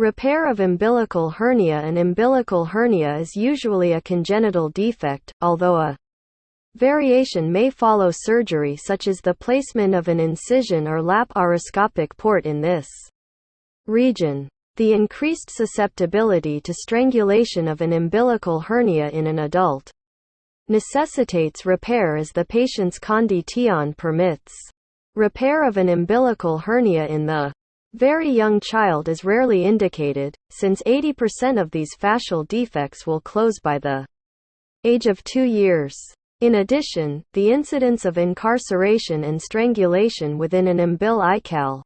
Repair of umbilical hernia. An umbilical hernia is usually a congenital defect, although a variation may follow surgery, such as the placement of an incision or laparoscopic port in this region. The increased susceptibility to strangulation of an umbilical hernia in an adult necessitates repair as the patient's condition permits. Repair of an umbilical hernia in the very young child is rarely indicated, since 80% of these fascial defects will close by the age of 2 years. In addition, the incidence of incarceration and strangulation within an umbilical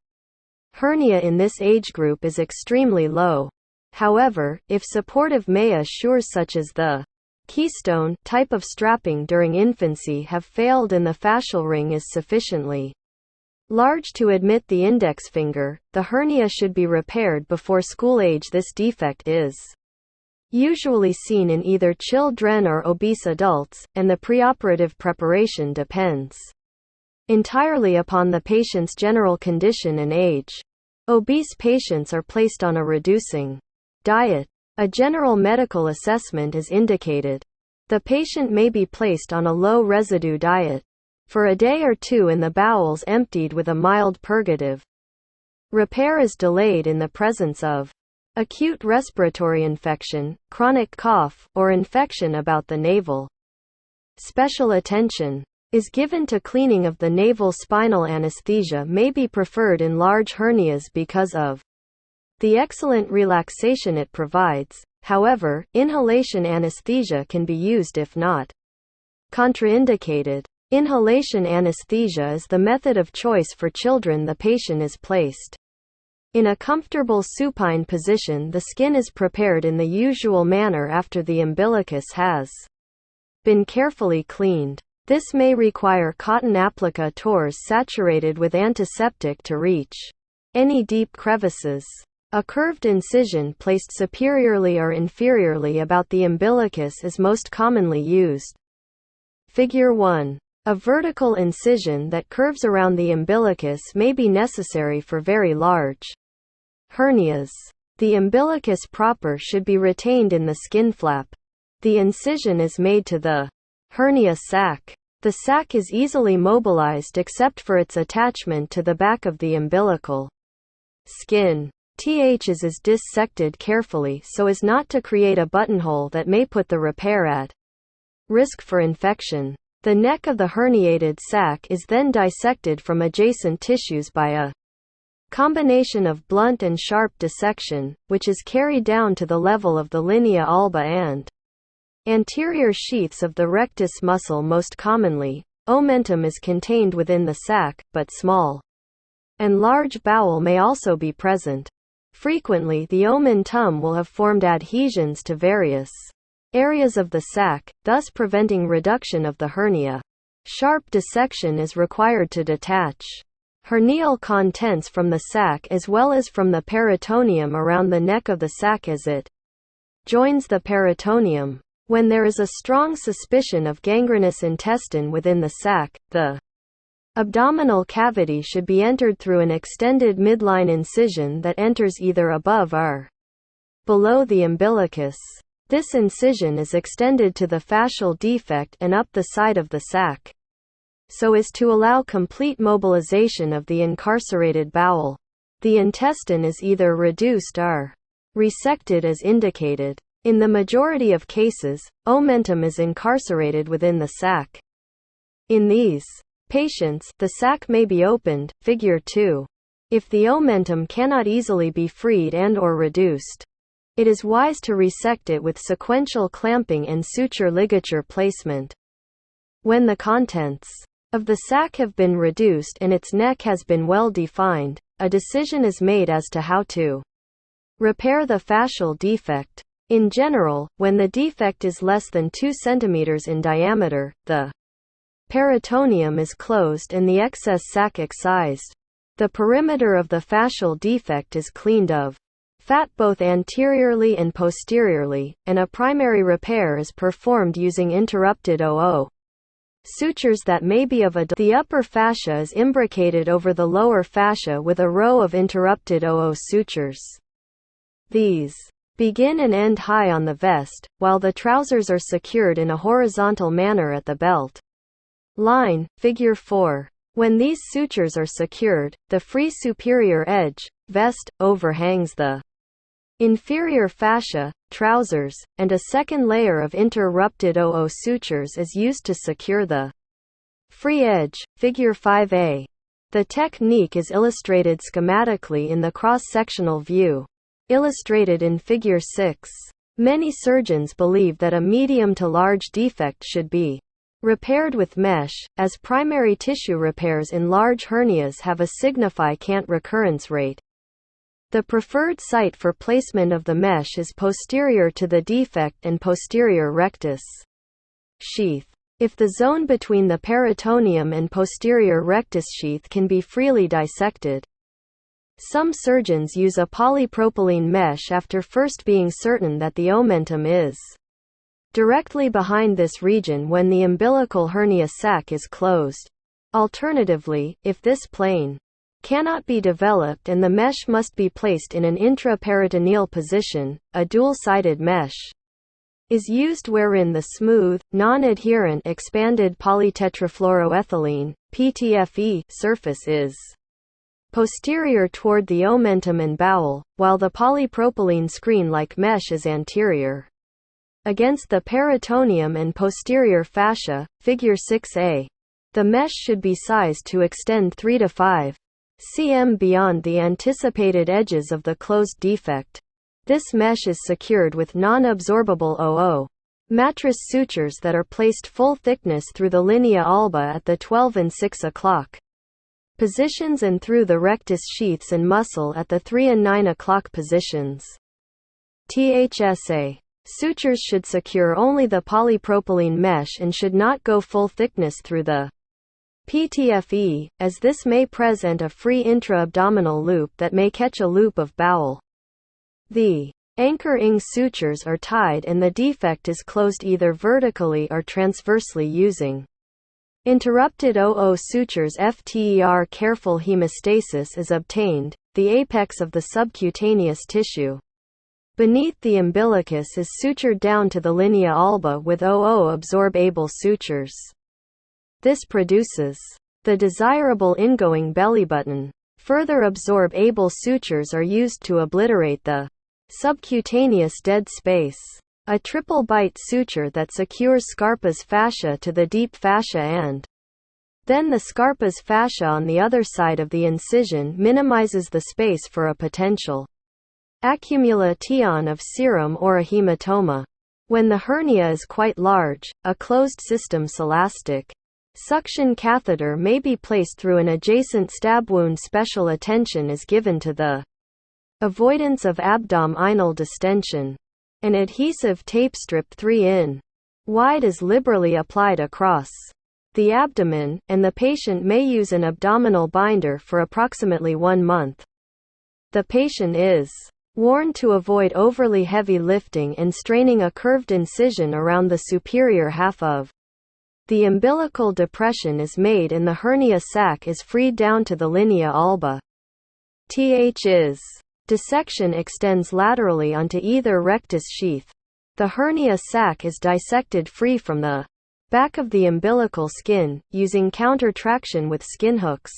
hernia in this age group is extremely low. However, if supportive measures such as the keystone type of strapping during infancy have failed and the fascial ring is sufficiently large to admit the index finger, the hernia should be repaired before school age. This defect is usually seen in either children or obese adults, and the preoperative preparation depends entirely upon the patient's general condition and age. Obese patients are placed on a reducing diet. A general medical assessment is indicated. The patient may be placed on a low residue diet for a day or two and the bowels emptied with a mild purgative. Repair is delayed in the presence of acute respiratory infection, chronic cough, or infection about the navel. Special attention is given to cleaning of the navel. Spinal anesthesia may be preferred in large hernias because of the excellent relaxation it provides. However, inhalation anesthesia can be used if not contraindicated. Inhalation anesthesia is the method of choice for children. The patient is placed in a comfortable supine position. The skin is prepared in the usual manner after the umbilicus has been carefully cleaned. This may require cotton applicators saturated with antiseptic to reach any deep crevices. A curved incision placed superiorly or inferiorly about the umbilicus is most commonly used. Figure 1. A vertical incision that curves around the umbilicus may be necessary for very large hernias. The umbilicus proper should be retained in the skin flap. The incision is made to the hernia sac. The sac is easily mobilized except for its attachment to the back of the umbilical skin. TH is dissected carefully so as not to create a buttonhole that may put the repair at risk for infection. The neck of the herniated sac is then dissected from adjacent tissues by a combination of blunt and sharp dissection, which is carried down to the level of the linea alba and anterior sheaths of the rectus muscle. Most commonly, omentum is contained within the sac, but small and large bowel may also be present. Frequently, the omentum will have formed adhesions to various areas of the sac, thus preventing reduction of the hernia. Sharp dissection is required to detach hernial contents from the sac as well as from the peritoneum around the neck of the sac as it joins the peritoneum. When there is a strong suspicion of gangrenous intestine within the sac, the abdominal cavity should be entered through an extended midline incision that enters either above or below the umbilicus. This incision is extended to the fascial defect and up the side of the sac, so as to allow complete mobilization of the incarcerated bowel. The intestine is either reduced or resected as indicated. In the majority of cases, omentum is incarcerated within the sac. In these patients, the sac may be opened, figure 2. If the omentum cannot easily be freed and/or reduced, it is wise to resect it with sequential clamping and suture ligature placement. When the contents of the sac have been reduced and its neck has been well defined, a decision is made as to how to repair the fascial defect. In general, when the defect is less than 2 cm in diameter, the peritoneum is closed and the excess sac excised. The perimeter of the fascial defect is cleaned of fat both anteriorly and posteriorly, and a primary repair is performed using interrupted OO sutures that may be of the upper fascia is imbricated over the lower fascia with a row of interrupted OO sutures. These begin and end high on the vest, while the trousers are secured in a horizontal manner at the belt line, figure 4. When these sutures are secured, the free superior edge, vest, overhangs the inferior fascia, trousers, and a second layer of interrupted OO sutures is used to secure the free edge, figure 5a. The technique is illustrated schematically in the cross-sectional view, illustrated in figure 6. Many surgeons believe that a medium to large defect should be repaired with mesh, as primary tissue repairs in large hernias have a significant recurrence rate. The preferred site for placement of the mesh is posterior to the defect and posterior rectus sheath. If the zone between the peritoneum and posterior rectus sheath can be freely dissected, some surgeons use a polypropylene mesh after first being certain that the omentum is directly behind this region when the umbilical hernia sac is closed. Alternatively, if this plane cannot be developed and the mesh must be placed in an intraperitoneal position, a dual-sided mesh is used wherein the smooth, non-adherent expanded polytetrafluoroethylene (PTFE) surface is posterior toward the omentum and bowel, while the polypropylene screen-like mesh is anterior against the peritoneum and posterior fascia, figure 6a. The mesh should be sized to extend 3 to 5 cm beyond the anticipated edges of the closed defect. This mesh is secured with non-absorbable OO mattress sutures that are placed full thickness through the linea alba at the 12 and 6 o'clock positions and through the rectus sheaths and muscle at the 3 and 9 o'clock positions. THSA sutures should secure only the polypropylene mesh and should not go full thickness through the PTFE, as this may present a free intra-abdominal loop that may catch a loop of bowel. The anchor-ing sutures are tied and the defect is closed either vertically or transversely using interrupted OO sutures. FTER careful hemostasis is obtained. The apex of the subcutaneous tissue beneath the umbilicus is sutured down to the linea alba with OO absorbable sutures. This produces the desirable ingoing belly button. Further absorbable sutures are used to obliterate the subcutaneous dead space. A triple bite suture that secures Scarpa's fascia to the deep fascia and then the Scarpa's fascia on the other side of the incision minimizes the space for a potential accumulation of serum or a hematoma. When the hernia is quite large, a closed system celastic suction catheter may be placed through an adjacent stab wound. Special attention is given to the avoidance of abdominal distension. An adhesive tape strip 3 in wide is liberally applied across the abdomen, and the patient may use an abdominal binder for approximately 1 month. The patient is warned to avoid overly heavy lifting and straining a curved incision around the superior half of the umbilical. Depression is made and the hernia sac is freed down to the linea alba. Dissection extends laterally onto either rectus sheath. The hernia sac is dissected free from the back of the umbilical skin, using counter-traction with skin hooks.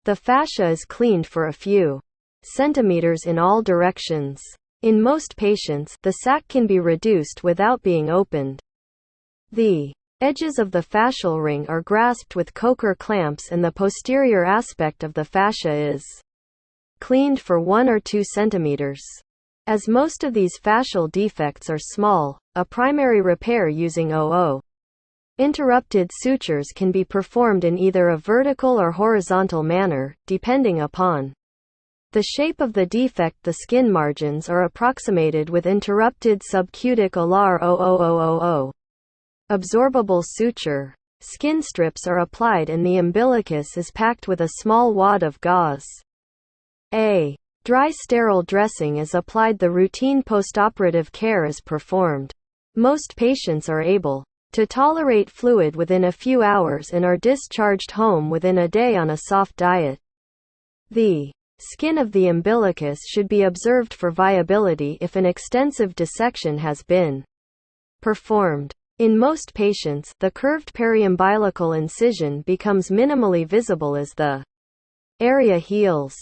The fascia is cleaned for a few centimeters in all directions. In most patients, the sac can be reduced without being opened. The edges of the fascial ring are grasped with coker clamps and the posterior aspect of the fascia is cleaned for 1 or 2 centimeters. As most of these fascial defects are small, a primary repair using OO interrupted sutures can be performed in either a vertical or horizontal manner, depending upon the shape of the defect. The skin margins are approximated with interrupted subcuticular OOOOO absorbable suture. Skin strips are applied and the umbilicus is packed with a small wad of gauze. A dry sterile dressing is applied. The routine postoperative care is performed. Most patients are able to tolerate fluid within a few hours and are discharged home within a day on a soft diet. The Skin of the umbilicus should be observed for viability if an extensive dissection has been performed. In most patients, the curved periumbilical incision becomes minimally visible as the area heals.